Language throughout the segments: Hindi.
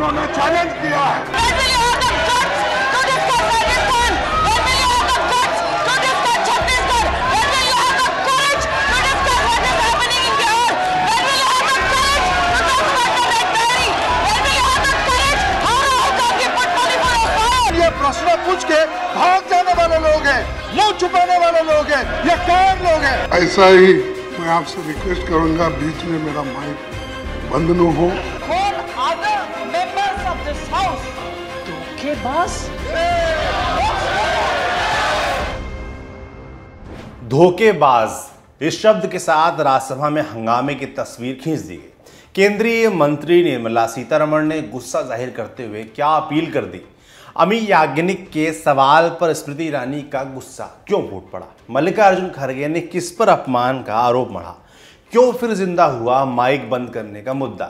उन्होंने चैलेंज किया है। ये प्रश्न पूछ के भाग जाने वाले लोग हैं, मुंह छुपाने वाले लोग हैं, ये कौन लोग हैं? ऐसा ही मैं आपसे रिक्वेस्ट करूंगा, बीच में मेरा माइक बंद न हो। Call other members of this house धोखेबाज। धोखेबाज इस शब्द के साथ राज्यसभा में हंगामे की तस्वीर खींच दी गई। केंद्रीय मंत्री निर्मला सीतारमण ने गुस्सा जाहिर करते हुए क्या अपील कर दी। अमी याज्ञनिक के सवाल पर स्मृति ईरानी का गुस्सा क्यों फूट पड़ा। मल्लिकार्जुन खड़गे ने किस पर अपमान का आरोप मढ़ा। क्यों फिर जिंदा हुआ माइक बंद करने का मुद्दा।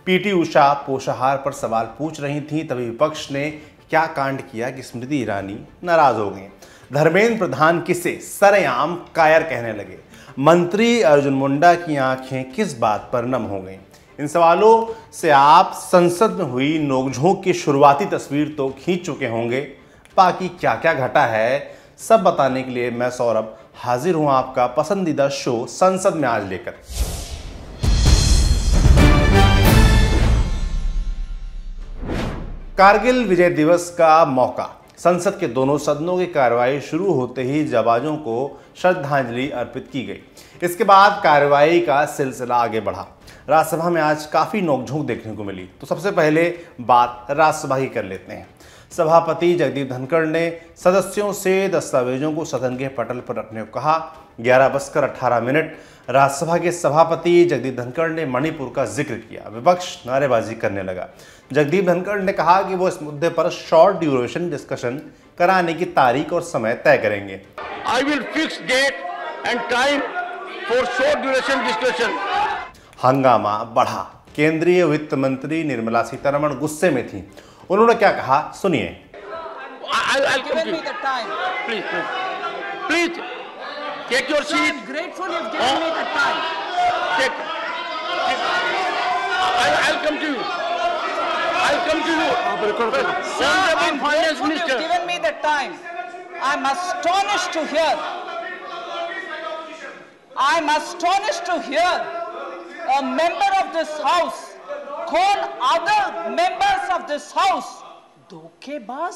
पीटी उषा पोषाहार पर सवाल पूछ रही थी, तभी विपक्ष ने क्या कांड किया कि स्मृति ईरानी नाराज हो गई। धर्मेंद्र प्रधान किसे सरेआम कायर कहने लगे। मंत्री अर्जुन मुंडा की आंखें किस बात पर नम हो गईं। इन सवालों से आप संसद में हुई नोकझोंक की शुरुआती तस्वीर तो खींच चुके होंगे। बाकी क्या क्या घटा है सब बताने के लिए मैं सौरभ हाजिर हूं आपका पसंदीदा शो संसद में आज लेकर। कारगिल विजय दिवस का मौका। संसद के दोनों सदनों की कार्रवाई शुरू होते ही जाबाजों को श्रद्धांजलि अर्पित की गई। इसके बाद कार्रवाई का सिलसिला आगे बढ़ा। राज्यसभा में आज काफी नोकझोंक देखने को मिली। तो सबसे पहले बात राज्यसभा की कर लेते हैं। सभापति जगदीप धनखड़ ने सदस्यों से दस्तावेजों को सदन के पटल पर रखने को कहा। 11:18 राज्यसभा के सभापति जगदीप धनखड़ ने मणिपुर का जिक्र किया। विपक्ष नारेबाजी करने लगा। जगदीप धनखड़ ने कहा कि वो इस मुद्दे पर शॉर्ट ड्यूरेशन डिस्कशन कराने की तारीख और समय तय करेंगे। I will fix date and time for short duration discussion. हंगामा बढ़ा। केंद्रीय वित्त मंत्री निर्मला सीतारमण गुस्से में थी। उन्होंने क्या कहा सुनिए। I'll come to you. Please take your seat. I'm grateful you've given me the time. I'll come to you. Sir, I'm grateful you've given me the time. I'm astonished to hear a member of this house call other members of this house धोखेबाज।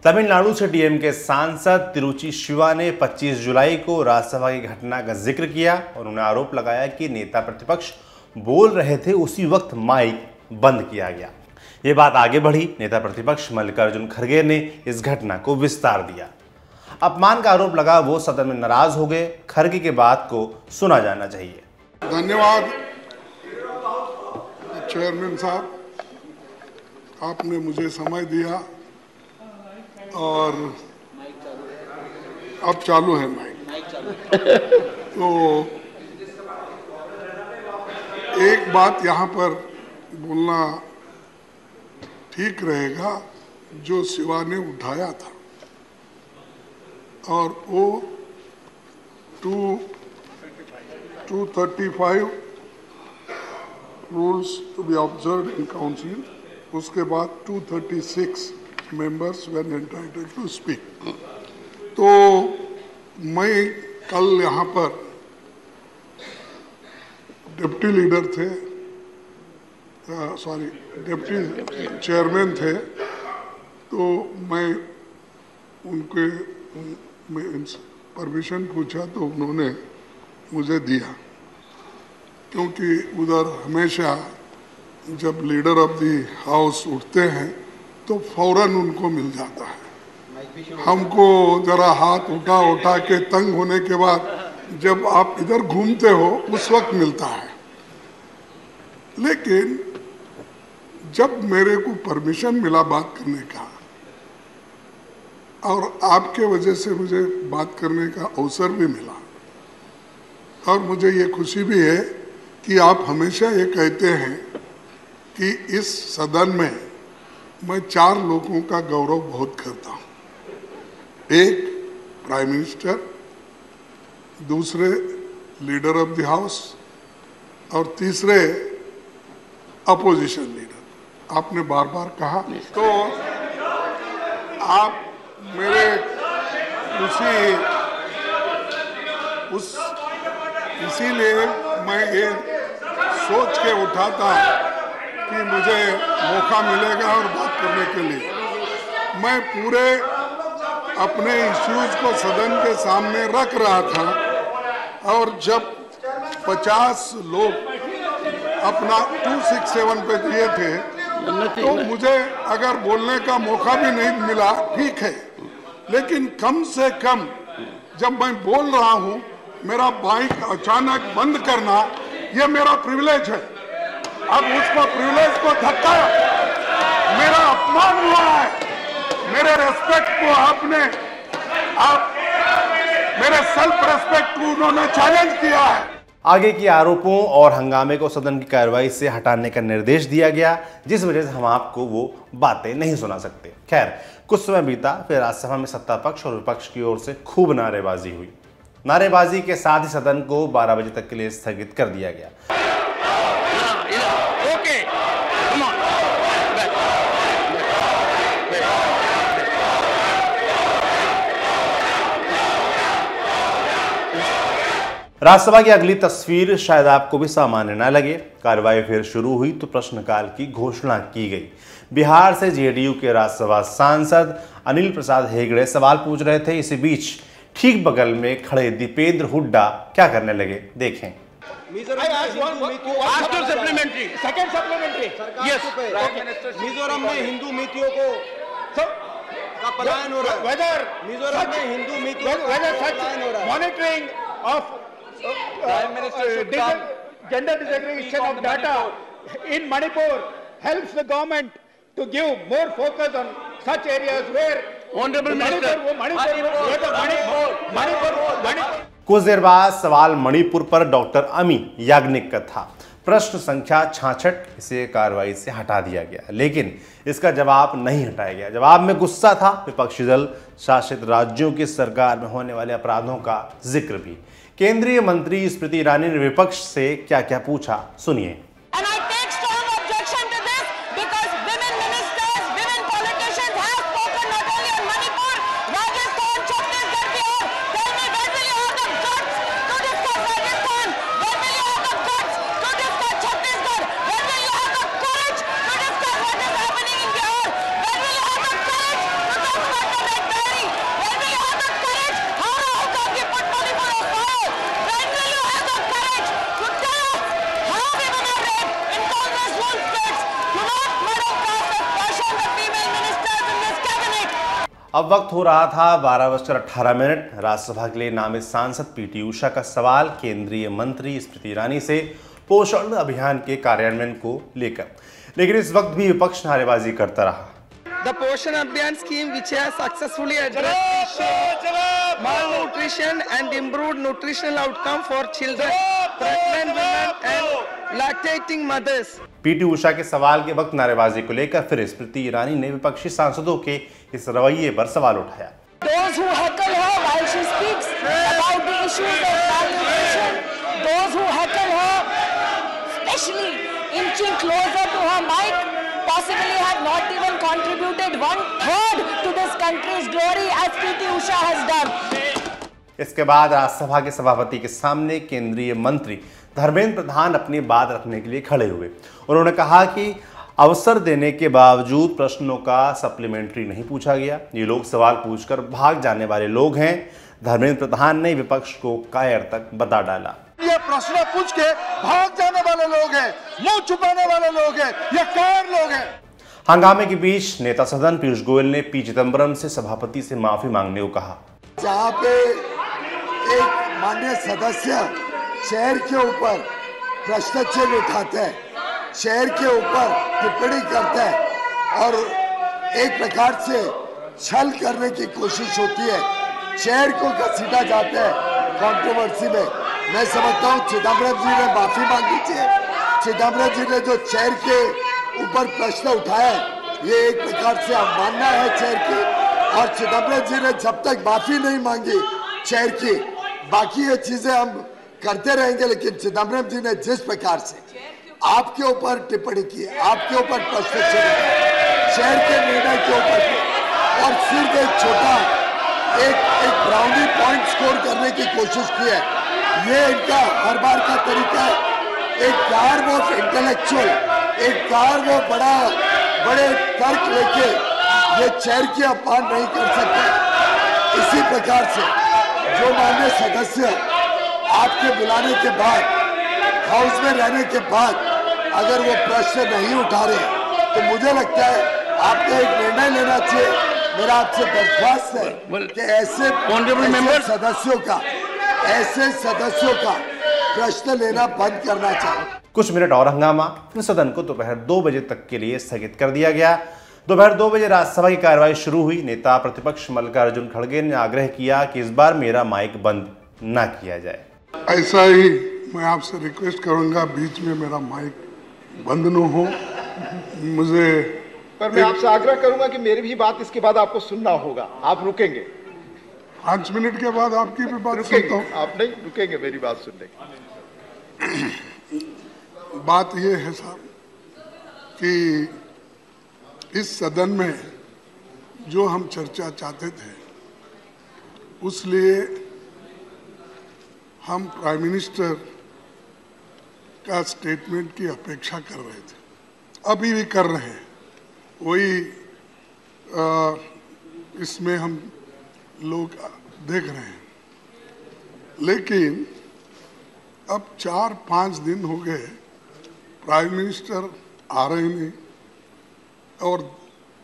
तमिलनाडु से डीएमके सांसद तिरुचि शिवा ने 25 जुलाई को राज्यसभा की घटना का जिक्र किया और उन्होंने आरोप लगाया कि नेता प्रतिपक्ष बोल रहे थे उसी वक्त माइक बंद किया गया। ये बात आगे बढ़ी। नेता प्रतिपक्ष मल्लिकार्जुन खड़गे ने इस घटना को विस्तार दिया। अपमान का आरोप लगा वो सदन में नाराज हो गए। खड़गे की बात को सुना जाना चाहिए। धन्यवाद चेयरमैन साहब, आपने मुझे समय दिया और अब चालू है माइक। तो एक बात यहाँ पर बोलना ठीक रहेगा, जो शिवा ने उठाया था और वो 235 rules to be observed in council, उसके बाद 236 members when entitled to speak. तो मैं कल यहाँ पर डिप्टी लीडर थे, डिप्टी चेयरमैन थे, तो मैं उनके परमिशन पूछा तो उन्होंने मुझे दिया, क्योंकि उधर हमेशा जब लीडर ऑफ द हाउस उठते हैं तो फौरन उनको मिल जाता है। हमको जरा हाथ उठा के तंग होने के बाद जब आप इधर घूमते हो उस वक्त मिलता है। लेकिन जब मेरे को परमिशन मिला बात करने का और आपके वजह से मुझे बात करने का अवसर भी मिला, और मुझे ये खुशी भी है कि आप हमेशा ये कहते हैं कि इस सदन में मैं 4 लोगों का गौरव बहुत करता हूँ। एक प्राइम मिनिस्टर, दूसरे लीडर ऑफ द हाउस और तीसरे अपोजिशन लीडर। आपने बार बार कहा, तो आप मेरे इसीलिए मैं ये सोच के उठा था कि मुझे मौका मिलेगा और बात करने के लिए। मैं पूरे अपने इश्यूज को सदन के सामने रख रहा था, और जब 50 लोग अपना 267 पे दिए थे तो मुझे अगर बोलने का मौका भी नहीं मिला, ठीक है, लेकिन कम से कम जब मैं बोल रहा हूं मेरा माइक अचानक बंद करना ये मेरा प्रिविलेज है। अब उसको प्रिविलेज को धक्का, मेरा अपमान हुआ है, मेरे रेस्पेक्ट को आप मेरे सेल्फ रेस्पेक्ट को उन्होंने चैलेंज किया है। आगे के आरोपों और हंगामे को सदन की कार्रवाई से हटाने का निर्देश दिया गया, जिस वजह से हम आपको वो बातें नहीं सुना सकते। खैर, कुछ समय बीता, फिर राज्यसभा में सत्ता पक्ष और विपक्ष की ओर से खूब नारेबाजी हुई। नारेबाजी के साथ ही सदन को 12 बजे तक के लिए स्थगित कर दिया गया। राज्यसभा की अगली तस्वीर शायद आपको भी सामान्य न लगे। कार्रवाई फिर शुरू हुई तो प्रश्नकाल की घोषणा की गई। बिहार से जेडीयू के राज्यसभा सांसद अनिल प्रसाद हेगड़े सवाल पूछ रहे थे। इसी बीच ठीक बगल में खड़े दीपेंद्र हुड्डा क्या करने लगे, देखें। मिजोरम में हिंदू नीतियों को पलायन हो रहा है। मिजोरम में हिंदू नीतियों को monitoring of Prime Minister should come. Gender disaggregation of data in Manipur helps the government to give more focus on such areas where Honorable Minister, Manipur. कुछ देर बाद सवाल मणिपुर पर डॉक्टर अमी याग्निक का था। प्रश्न संख्या 66 इसे कार्रवाई से हटा दिया गया, लेकिन इसका जवाब नहीं हटाया गया। जवाब में गुस्सा था। विपक्षी दल शासित राज्यों की सरकार में होने वाले अपराधों का जिक्र भी। केंद्रीय मंत्री स्मृति ईरानी ने विपक्ष से क्या क्या पूछा, सुनिए। अब वक्त हो रहा था 12:18। राज्यसभा के लिए नामित सांसद पीटी उषा का सवाल केंद्रीय मंत्री स्मृति ईरानी से पोषण अभियान के कार्यान्वयन को लेकर, लेकिन इस वक्त भी विपक्ष नारेबाजी करता रहा। The Poshan Abhiyan scheme, which has successfully addressed malnutrition and improved nutritional outcome for children, pregnant women and lactating mothers. PT Usha के सवाल के वक्त नारेबाजी को लेकर फिर स्मृति ईरानी ने विपक्षी सांसदों के इस रवैये पर सवाल उठाया। Those who heckle her while she speaks about the issues of malnutrition, those who heckle her, especially inching closer to her mic, possibly have not even contributed 1/3 to this country's glory as PT Usha has done. इसके बाद राज्यसभा के सभापति के सामने केंद्रीय मंत्री धर्मेंद्र प्रधान अपनी बात रखने के लिए खड़े हुए। उन्होंने कहा कि अवसर देने के बावजूद प्रश्नों का सप्लीमेंट्री नहीं पूछा गया। ये लोग सवाल पूछकर भाग जाने वाले लोग हैं। धर्मेंद्र प्रधान ने विपक्ष को कायर तक बता डाला। ये प्रश्न पूछ के भाग जाने वाले लोग हैं, मुंह छुपाने वाले लोग हैं, ये कायर लोग हैं। हंगामे के बीच नेता सदन पीयूष गोयल ने पी चिदम्बरम से सभापति से माफी मांगने को कहा। जहाँ पे एक माननीय सदस्य शहर के ऊपर प्रश्न चिन्ह उठाते हैं, चेयर के ऊपर टिप्पणी करता है और एक प्रकार से छल करने की कोशिश होती है, चेयर को घसीटा जाता है कंट्रोवर्सी में। मैं समझता हूँ चिदम्बरम जी ने माफी मांगी चाहिए। चिदम्बरम जी ने जो चेयर के ऊपर प्रश्न उठाया ये एक प्रकार से अवमानना है चेयर की, और चिदम्बरम जी ने जब तक माफी नहीं मांगी चेयर की, बाकी ये चीजें हम करते रहेंगे। लेकिन चिदम्बरम जी ने जिस प्रकार से आपके ऊपर टिप्पणी की, आपके ऊपर प्रश्न चेयर के निर्णय के ऊपर, और सिर्फ एक छोटा एक ब्राउनी पॉइंट स्कोर करने की कोशिश की है, ये इनका हर बार का तरीका है। एक गार्व ऑफ इंटेलेक्चुअल, एक गार्व ऑफ बड़े तर्क लेके ये चेयर की अपमान नहीं कर सकते। इसी प्रकार से जो माननीय सदस्य आपके बुलाने के बाद, हाउस में रहने के बाद अगर वो प्रश्न नहीं उठा रहे तो मुझे लगता है आपको एक निर्णय लेना चाहिए। मेरा आपसे दरख्वास्त है कि ऐसे सदस्यों का प्रश्न लेना बंद करना चाहिए। कुछ मिनट और हंगामा, फिर सदन को दोपहर 2 बजे तक के लिए स्थगित कर दिया गया। दोपहर 2 बजे राज्यसभा की कार्यवाही शुरू हुई। नेता प्रतिपक्ष मल्लिकार्जुन खड़गे ने आग्रह किया कि इस बार मेरा माइक बंद ना किया जाए। ऐसा ही मैं आपसे रिक्वेस्ट करूंगा, बीच में मेरा माइक बंद न हो। मुझे पर मैं आपसे आग्रह करूंगा कि मेरी भी बात इसके बाद आपको सुनना होगा। आप रुकेंगे 5 मिनट के बाद आपकी भी बात सुनता हूं। आप नहीं रुकेंगे मेरी बात सुनने। बात ये है साहब कि इस सदन में जो हम चर्चा चाहते थे उस लिए हम प्राइम मिनिस्टर का स्टेटमेंट की अपेक्षा कर रहे थे, अभी भी कर रहे हैं। वही इसमें हम लोग देख रहे हैं। लेकिन अब 4-5 दिन हो गए प्राइम मिनिस्टर आ रहे नहीं, और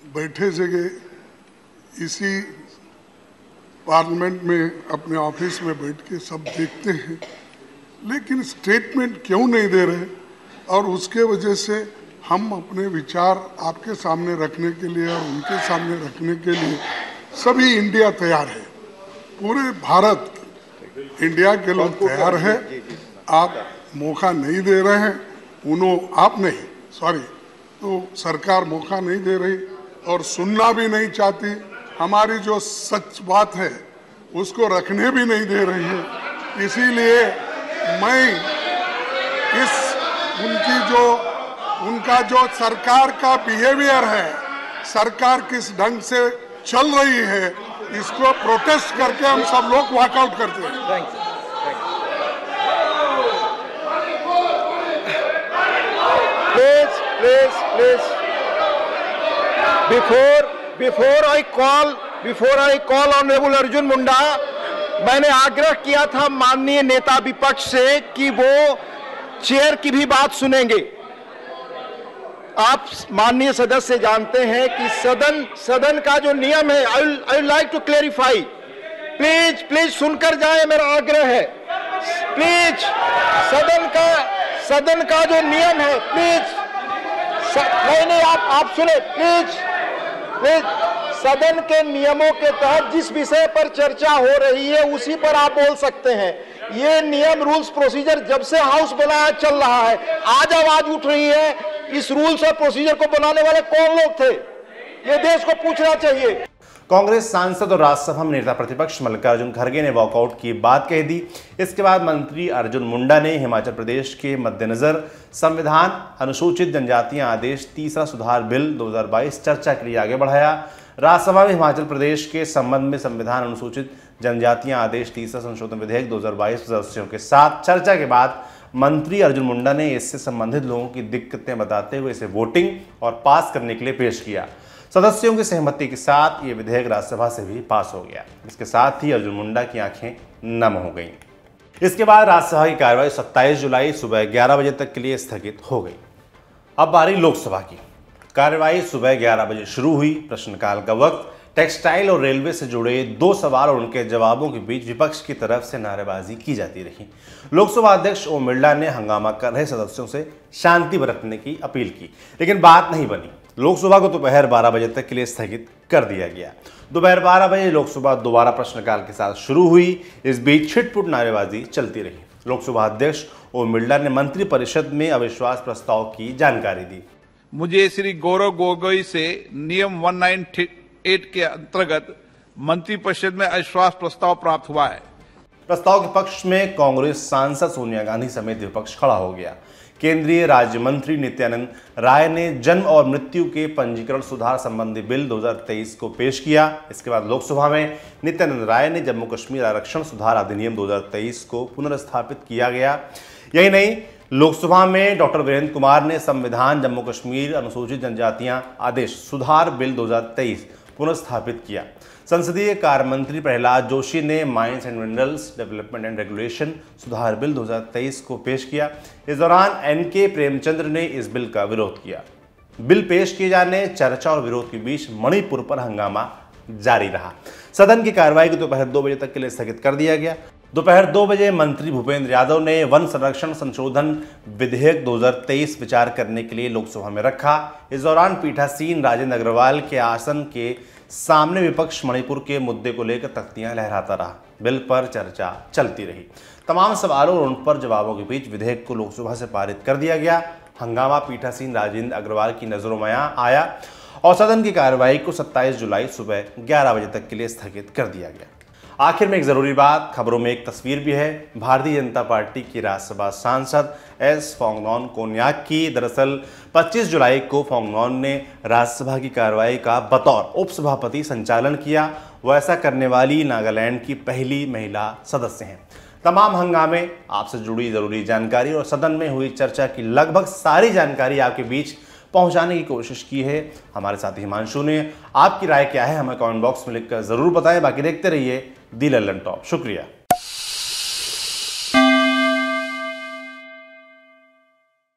बैठे जगह इसी पार्लियामेंट में अपने ऑफिस में बैठ के सब देखते हैं, लेकिन स्टेटमेंट क्यों नहीं दे रहे। और उसके वजह से हम अपने विचार आपके सामने रखने के लिए और उनके सामने रखने के लिए सभी इंडिया तैयार है, पूरे भारत इंडिया के लोग तैयार है। आप मौका नहीं दे रहे हैं, आप नहीं, सॉरी, तो सरकार मौका नहीं दे रही और सुनना भी नहीं चाहती। हमारी जो सच बात है उसको रखने भी नहीं दे रही है। इसीलिए मैं उनका जो सरकार का बिहेवियर है, सरकार किस ढंग से चल रही है, इसको प्रोटेस्ट करके हम सब लोग वॉकआउट करते हैं। Please. Before I call Honorable Arjun Munda, मैंने आग्रह किया था माननीय नेता विपक्ष से कि वो चेयर की भी बात सुनेंगे। आप माननीय सदस्य जानते हैं कि सदन का जो नियम है, I would like to clarify. Please सुनकर जाए, मेरा आग्रह है। प्लीज सदन का जो नियम है, प्लीज नहीं आप सुने। प्लीज सदन के नियमों के तहत जिस विषय पर चर्चा हो रही है उसी पर आप बोल सकते हैं। ये नियम, रूल्स, प्रोसीजर जब से हाउस बनाया चल रहा है। आज आवाज उठ रही है, इस रूल्स और प्रोसीजर को बनाने वाले कौन लोग थे, ये देश को पूछना चाहिए। कांग्रेस सांसद और राज्यसभा में नेता प्रतिपक्ष मल्लिकार्जुन खड़गे ने वॉकआउट की बात कह दी। इसके बाद मंत्री अर्जुन मुंडा ने हिमाचल प्रदेश के मद्देनजर संविधान अनुसूचित जनजातियां आदेश 3 सुधार बिल 2022 चर्चा के लिए आगे बढ़ाया। राज्यसभा में हिमाचल प्रदेश के संबंध में संविधान अनुसूचित जनजातियां आदेश 3 संशोधन विधेयक 2022 सदस्यों के साथ चर्चा के बाद मंत्री अर्जुन मुंडा ने इससे संबंधित लोगों की दिक्कतें बताते हुए इसे वोटिंग और पास करने के लिए पेश किया। सदस्यों की सहमति के साथ ये विधेयक राज्यसभा से भी पास हो गया। इसके साथ ही अर्जुन मुंडा की आंखें नम हो गईं। इसके बाद राज्यसभा की कार्यवाही 27 जुलाई सुबह 11 बजे तक के लिए स्थगित हो गई। अब बारी लोकसभा की। कार्यवाही सुबह 11 बजे शुरू हुई। प्रश्नकाल का वक्त टेक्सटाइल और रेलवे से जुड़े 2 सवाल और उनके जवाबों के बीच विपक्ष की तरफ से नारेबाजी की जाती रही। लोकसभा अध्यक्ष ओम बिरला ने हंगामा कर रहे सदस्यों से शांति बरतने की अपील की, लेकिन बात नहीं बनी। लोकसभा को दोपहर 12 बजे तक के लिए स्थगित कर दिया गया। दोपहर 12 बजे लोकसभा दोबारा प्रश्नकाल के साथ शुरू हुई। इस बीच छिटपुट नारेबाजी चलती रही। लोकसभा अध्यक्ष ओम बिरला ने मंत्रिपरिषद में अविश्वास प्रस्ताव की जानकारी दी। मुझे श्री गौरव गोगोई से नियम 198 के अंतर्गत मंत्रिपरिषद में अविश्वास प्रस्ताव प्राप्त हुआ है। प्रस्ताव के पक्ष में कांग्रेस सांसद सोनिया गांधी समेत विपक्ष खड़ा हो गया। केंद्रीय राज्य मंत्री नित्यानंद राय ने जन्म और मृत्यु के पंजीकरण सुधार संबंधी बिल 2023 को पेश किया। इसके बाद लोकसभा में नित्यानंद राय ने जम्मू कश्मीर आरक्षण सुधार अधिनियम 2023 को पुनर्स्थापित किया गया। यही नहीं, लोकसभा में डॉक्टर वीरेंद्र कुमार ने संविधान जम्मू कश्मीर अनुसूचित जनजातियां आदेश सुधार बिल 2023 पुनर्स्थापित किया। संसदीय कार्य मंत्री प्रहलाद जोशी ने mines and minerals development and regulation सुधार बिल 2023 को पेश किया। इस दौरान एनके प्रेमचंद्र ने इस बिल का विरोध किया। बिल पेश किए जाने, चर्चा और विरोध के बीच मणिपुर पर हंगामा जारी रहा। सदन की कार्रवाई को दोपहर 2 बजे तक के लिए स्थगित कर दिया गया। दोपहर 2 बजे मंत्री भूपेंद्र यादव ने वन संरक्षण संशोधन विधेयक 2023 विचार करने के लिए लोकसभा में रखा। इस दौरान पीठासीन राजेंद्र अग्रवाल के आसन के सामने विपक्ष मणिपुर के मुद्दे को लेकर तख्तियां लहराता रहा। बिल पर चर्चा चलती रही। तमाम सवालों और उन पर जवाबों के बीच विधेयक को लोकसभा से पारित कर दिया गया। हंगामा पीठासीन राजेंद्र अग्रवाल की नजरों में आया और सदन की कार्रवाई को 27 जुलाई सुबह 11 बजे तक के लिए स्थगित कर दिया गया। आखिर में एक जरूरी बात, खबरों में एक तस्वीर भी है। भारतीय जनता पार्टी की राज्यसभा सांसद एस फोंगनोन कोन्याक की। दरअसल 25 जुलाई को फोंगनोन ने राज्यसभा की कार्रवाई का बतौर उपसभापति संचालन किया। वो ऐसा करने वाली नागालैंड की पहली महिला सदस्य हैं। तमाम हंगामे, आपसे जुड़ी जरूरी जानकारी और सदन में हुई चर्चा की लगभग सारी जानकारी आपके बीच पहुंचाने की कोशिश की है हमारे साथी हिमांशु ने। आपकी राय क्या है हमें कमेंट बॉक्स में लिखकर जरूर बताएं। बाकी देखते रहिए दी लल्लन टॉप। शुक्रिया।